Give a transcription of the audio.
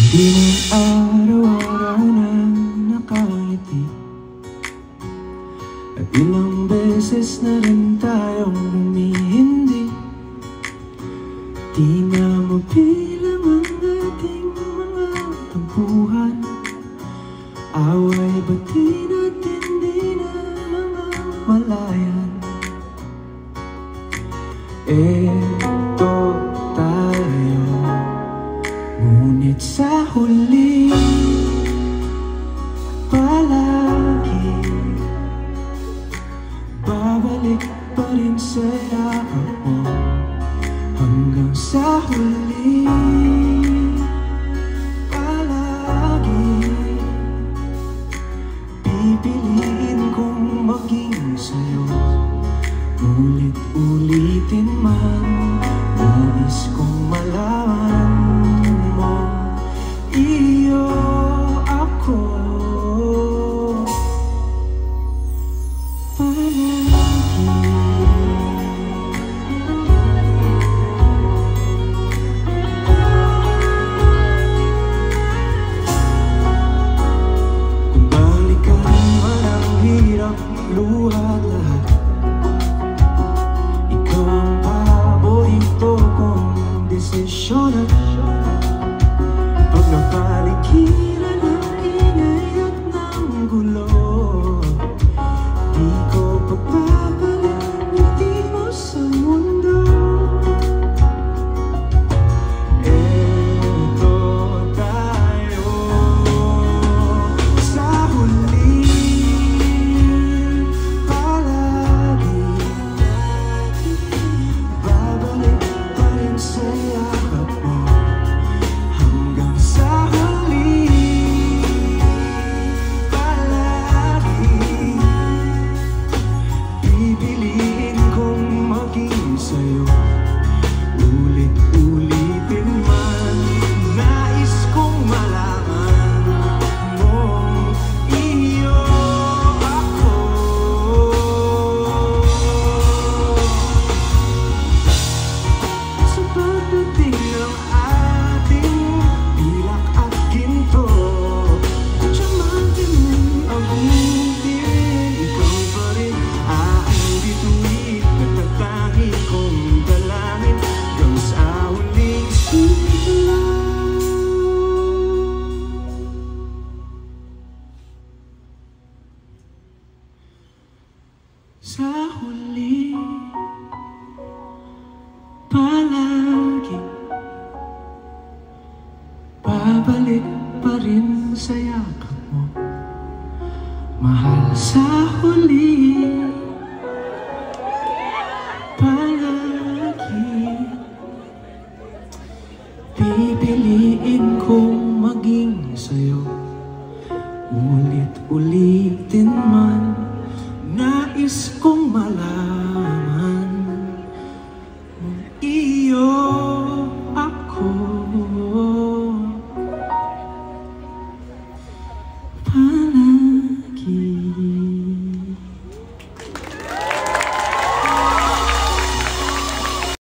Di mo araw-araw na nakangiti, at ilang beses na rin tayong humihindi. Di na mabilang ang ating mga tampuhan, away bati natin di na mga malayan. Eto tayo, ngunit sa huli palagi babalik pa rin sa yakap mo. Hanggang sa huli palagi pipiliin kong maging sa'yo. Ulit-ulitin man, nais kong malaman mo, iyo ako palagi. Kung balikan man ang hirap, luhat lahat, ikaw ang paborito kong desisyon. Pag napaligiran ng ingay at ng gulo, di ko pagpapalang ngiti mo sa mundo. Eto tayo sa huli palagi, babalik pa rin sa yakap mo. Hanggang sa huli palagi pipiliin kong maging sa'yo. Ulit-ulitin man, nais kong malaman mong iyo ako. Sa pagdating ng ating pilak at ginto, diamante mo'y abutin, ikaw pa rin aking bituin, nagtatangi kong dalangin hanggang sa huling sigla. Sa huli palagi babalik pa rin sa yakap mo, mahal. Sa huli palagi pipiliin kong maging sa'yo. Ulit-ulitin man, nais kong malaman